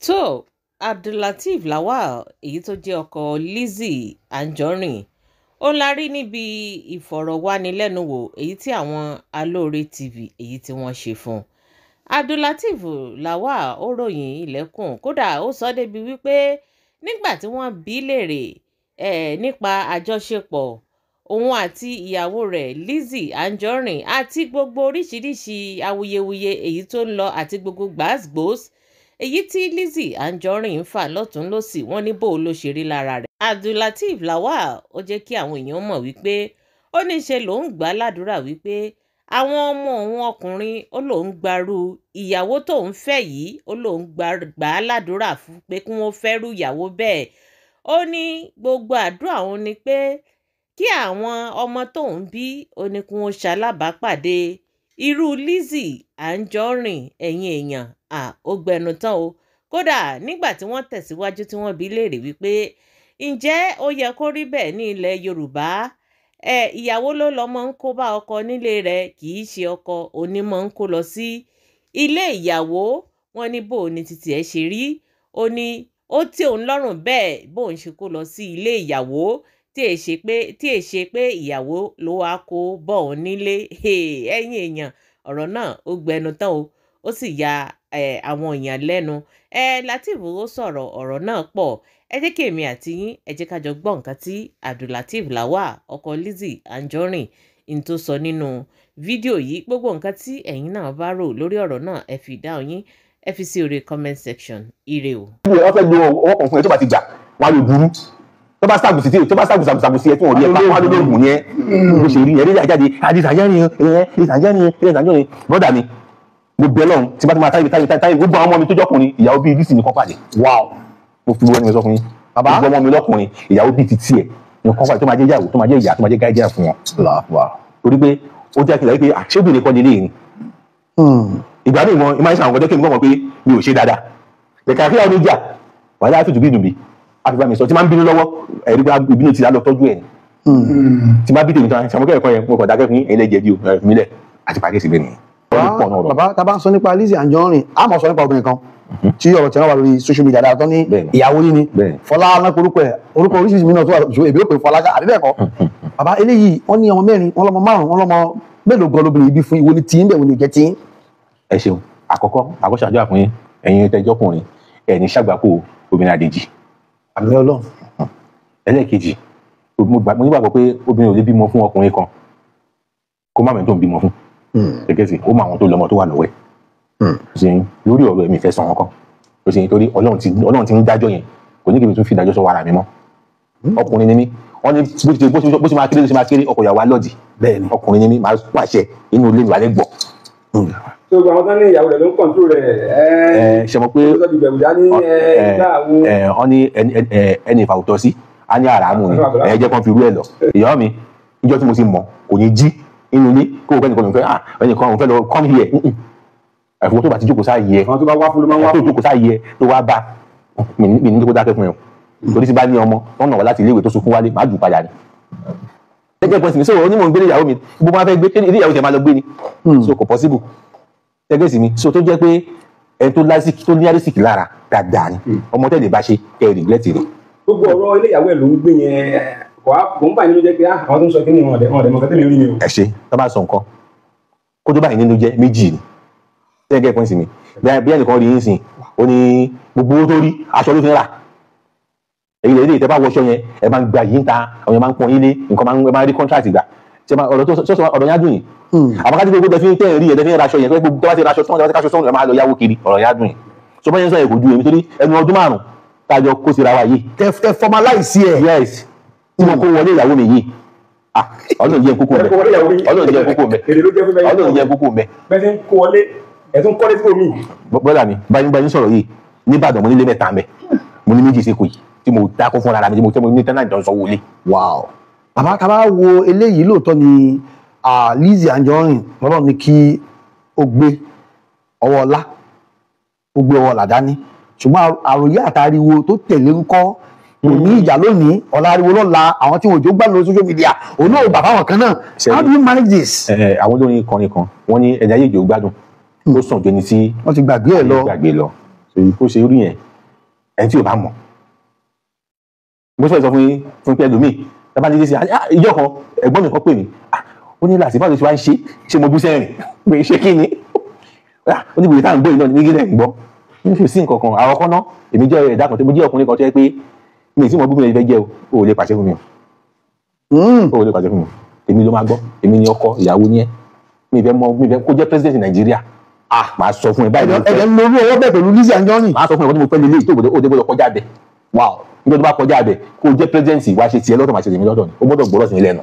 tó Abdullateef Lawal èyí tó jẹ́ ọkọ Lizzy Anjorin ó la rí níbi ìfọ̀rọ̀wánilẹ́nuwò èyí tí àwọn Alore TV èyí tí wọ́n ṣe fún un. Abdullateef Lawal ó ròyìn ilẹ̀kùn kódà ó sọ débi wípé nígbà tí wọ́n bi í léèrè nípa àjọṣepọ̀ òun àti ìyàwó rẹ̀ Lizzy Anjorin àti gbogbo oríṣiríṣi awuyewuye èyí tó ń lọ àti gbogbo gbàásgbòós èyí tí Lizzy Anjorin ń fà lọ́tún lọ́sì wọ́n ní bó ló ṣe rí lára rẹ̀. Abdullateef Lawal ó jẹ́ kí àwọn èèyàn mọ̀ wípé ó ní ṣe lòun gbà ládùúrà wípé àwọn ọmọ òun ọkùnrin ó lòun gbarú ìyàwó tóun fẹ́ yìí ó lòun gbà á ládùúrà fún pé kí wọ́n fẹ́rù ìyàwó bẹ́ẹ̀. Ó ní gbogbo àdúrà òun ni pé kí àwọn ọmọ tóun bí ó ní kí wọ́n ṣalábàápàdé irú Lizzy Anjorin ẹ̀yin èèyàn ó gbẹnu tán o. Kódà nígbà tí wọ́n tẹ̀síwájú tí wọ́n bi léèrè wípé ǹjẹ́ ó yẹ kó rí bẹ́ẹ̀ ní ilẹ̀ Yorùbá ìyàwó ló lọ́mọ ń kó bá ọkọ nílé rẹ̀ kì í ṣe ọkọ onímọ̀ ń kó lọ sí ilé ìyàwó. Wọ́n ní bó ní títí ẹ̀ ṣe rí. Ó ní ó tẹ́ òun lọ́rùn bẹ́ẹ̀ bóun ṣe kó lọ sí ilé ìyàwó tí è ṣe pé ìyàwó ló wá kó bọ̀ ọ́ nílé. Ẹ̀yin èèyàn ọ̀rọ̀ náà ó gbẹnu tán o ó sì ya àwọn èèyàn lẹ́nu. Lateef ó sọ̀rọ̀ ọ̀rọ̀ náà pọ̀. Ẹ jẹ́ kí èmi àti yín ẹ jẹ́ ká jọ gbọ́ nǹkan tí Abdullateef Lawal ọkọ Lizzy Anjorin ń tó sọ nínú fídíò yìí. Gbogbo nǹkan tí ẹ̀yin náà bá rò lórí ọ̀rọ̀ náà ẹ fi ìdáhùn yín ẹ fi sí orí comment section. Ire o. wọ́n fẹ́ lo ọwọ́ kan fún ẹ tó bá ti gbà wọ́n á lè burú tó bá ṣàgùsì tí tó bá ṣàgùsì ẹ tí wọ́n rí ẹ pa wọ́n á lè lóògùn yẹn bó ṣe rí ẹ rí jáde Anjorin bọ́dà mi mo bẹ lọ́run tí bá ti máa táyé gbogbo àwọn ọmọ mi tó jọkùnrin ìyàwó bíi Lizzy nìkan pàdé. Mo fi wọ́n ní sọ fún yín gbogbo ọmọ mi lọ́kùnrin ìyàwó bíi ti tiẹ̀ nìkan pàdé tó máa jẹ́ ìyàwó tó máa jẹ́ ìyá tó máa jẹ́ gáídíà fún wọn. torí pé ó jẹ́ kìlọ̀ pé àṣébìnrin kan lélẹ́yìn ni. ìgbà míì mọ ìmáyé sàn àwọn ọjọ́ kí n gbọ́ mọ̀ pé mi ò ṣe dáadáa ẹ̀ka kí ọdún jà wà láti tùbí dùn bí àfihàn mi sọ tí máa ń bínú lọ́wọ́ ẹ̀rí bá ìbínú ti lálọ́ tọ́jú ẹ̀ ni tí máa bí tèmi tán ṣàmúkẹ́ ẹ̀kọ́ yẹn mo kọ̀ dákẹ́ fún yín ẹ̀lẹ́jẹ̀ bí o mílẹ̀ àti pàkẹ́ sí bẹ́ẹ̀ nìyẹn. Bàbá tá a bá ń sọ nípa Lizzy Anjorin a máa sọ nípa obìnrin kan tí ọ̀rọ̀ tí wọ́n wà lórí social media dáadáa tó ní ìyàwó yìí ni Fọlá alápò orúkọ oríṣiríṣi mìíràn tó wà lóṣù èbí ó pè Fọlá àbí bẹ́ẹ̀ kọ́. Bàbá eléyìí wọ́n ní ọmọ mẹ́rin wọ́n lọ́mọ márùn-ún wọ́n lọ́mọ mélòó gan lóbìnrin ibi fún ìwo ni tí ń bẹ̀ wò ni jẹ́ tí. Ẹ ṣeun àkọ́kọ́ àkọ́ṣàdúrà fún yín ẹ̀yin tẹjọ́kùnrin ẹ̀ ní ṣàgbákò obìnrin àdèjì. Àmì Ọlọ́run. Ẹlẹ́ẹ̀kejì mo nígbàgbọ́ pé obìnrin ò lè bímọ fún ọkùnrin kan kó má mẹ́tò ń bímọ fún gẹ́gẹ́ sí ó mọ àwọn tó lọ́mọ tó wà lọ́wọ́ ẹ̀ lórí ọ̀rọ̀ ẹ̀mí ìfẹ́ sàn ọkàn ó sì nítorí Ọlọ́run ti ń dájọ́ yẹn kò ní kí n tún fi ìdájọ́ sọ wàrà mi mọ́ ọkùnrin ni mí wọ́n ní bó ṣe máa kéré ló ṣe máa kéré ọkọ ìyàwó alọ́ọ̀dì ọkùnrin ni mí máa pàṣẹ inú ilé ìwà lẹ́gbọ̀ọ́. tó gba àwọn tán ní ìyàwó rẹ̀ ló ń kọ̀ǹtò rẹ̀ ṣe mọ̀ pé wọ́n ní ẹni ìfàwùtọ́ sí á ní àràmù ni jẹ́ kán fi rú ẹ̀ lọ ìyá mi níjọ́ tí mo ti mọ̀ kò ní jí inú ilé kó o fẹ́ nìkan ló ń fẹ́ ẹnìkan òun fẹ́ lọ come here ẹ̀fọ́ tó bá ti jókòó sáàyè ẹ̀ àwọn tó bá wá fún ló máa ń wá tó jókòó sáàyè ẹ̀ tó wá bá mi ní kó dákẹ́ fún ẹ̀ torí tí bá ní ọmọ wọn nà wá láti iléèwé tó sunkún wálé má jù padà ni. gẹ́gẹ́ pọ́sì mi sọ onímọ̀ ń gbélé ìyàwó mi bó máa fẹ́ gbé ilé ìyàwó tẹ̀ máa lọ gbé ni so kò possible gẹ́gẹ́ sí mi so tó jẹ́ pé ẹni tó ní àrísìkì lára dáadáa ni ọmọ tẹ́lẹ̀ bá ṣe kẹ́ rìgírẹ́tì rẹ̀. gbogbo ọ̀rọ̀ ilé ìyàwó ẹ̀ ló ń gbé yẹn kò ń bà nínú jẹ́ pé àwọn tó ń sọ kí ni wọn ọ̀dẹ̀ mọ̀ kẹ́tẹ́lẹ̀ rí ni o. ẹ ṣe tó bá sọ nǹkan kó tó báyìí nínú jẹ́ méjì ni gẹ́gẹ́ pọ́n sí mi bí ẹnìkan rí yín sìn ó ní gbogbo owó tó rí aṣọ ló fi ń rà èyí lè rí ìtẹ́ bá wọṣọ yẹn ẹ máa ń gba yìí ń ta àwọn yẹn máa ń pọn yín lé nǹkan máa ń rí contract gbà ọ̀rọ̀ yá dùn yìí àmọ́ kájí gbogbo ẹ̀fín tẹ́ rí ẹ̀fín raṣọ yẹn tó bá ti raṣọ tán tó bá ti raṣọ tán ẹ máa lọ yáwó kiri ọ̀rọ̀ yá dùn yìí so bá yẹn sọ yẹn kò ju èmi torí ẹnu ọdún márùn-ún tájọ kó síra wa yìí. tẹ formalize ẹ. yes tí mo kó wọlé ìyàwó mi yìí Ọlọ́run jẹ́ kókó mẹ́ Ọlọ́run jẹ́ kókó mẹ́ Ọlọ́run jẹ́ kókó mẹ́. bẹ́ẹ̀ ni kó wọlé ẹ̀tún kọ́lé sí omi. bọ́dà mi báyìí sọ̀rọ̀ yìí ní Ìbàdàn mo nílé mẹ́ta mẹ́ mo ní méjì sẹ́kù yìí tí mo dákọ́ fún ara mi tí mo ní tẹ́lá ìdánwò wọlé. Bàbá tá a bá wo eléyìí lóòótọ́ ni Lizzy Anjorin lọ́dọ̀ ni kí ó gbé ọwọ́ ọlá ó gbé ọwọ́ ọlá dání ṣùgbọ́n àròyé àtàríwo tó tẹ̀lé ń kọ́ òní ìjà lónìí ọ̀la ariwo lọ́la àwọn tí wọ́n jó gbà lórí social media òun náà bàbá wọn kan náà how do you manage this. àwọn olórin kọrin kan wọ́n ní ẹ̀dá yéèjì ó gbádùn ó sàn jẹni tí wọ́n ti gbàgbé ẹ̀ lọ kó ṣe rí yẹn ẹni tí ò bá mọ̀ mo fẹ́ sọ fún pé ẹlòmíì ẹ bá ní dé sí ìjọ kan ẹ̀gbọ́n mi kan pè mí ó ní láti báwo ló ti wá ń ṣe mo bú sẹ́rìn pé ṣé kí ni ó ní ìwé tá à ń gbọ́ yìí náà ní gílẹ̀ ń gbọ́ ní fi sí nǹkan kan àwọn kan náà èmi jẹ́ ẹ̀dá kan tó mo jẹ́ ọkùnrin kan tó yẹ pé mi ì tí mo bú mi fẹ́ jẹ́ o ò lè pàṣẹ fún mi o ò lè pàṣẹ fún mi èmi ló máa gbọ́ èmi ni ọkọ ìyàwó ni ẹ mi fẹ́ kó jẹ́ president Nàìjíríà màá sọ fún ẹ báyìí ẹ̀jẹ̀ ń lo owó ọwọ́ bẹ̀ pẹ̀lú Lizzy Anjorin. màá sọ fún ẹ wọ́n tí mo fẹ́ lélẹ́yìí tó gbọ́dọ̀ kọjá bẹ̀ nígbà tó bá kọjá bẹ̀ kó jẹ́ president wá ṣe tiẹ̀ lọ́tọ̀ máa ṣe tèmi lọ́tọ̀ ni ó gbọ́dọ̀ gbọ́dọ̀ sí ilẹ̀ náà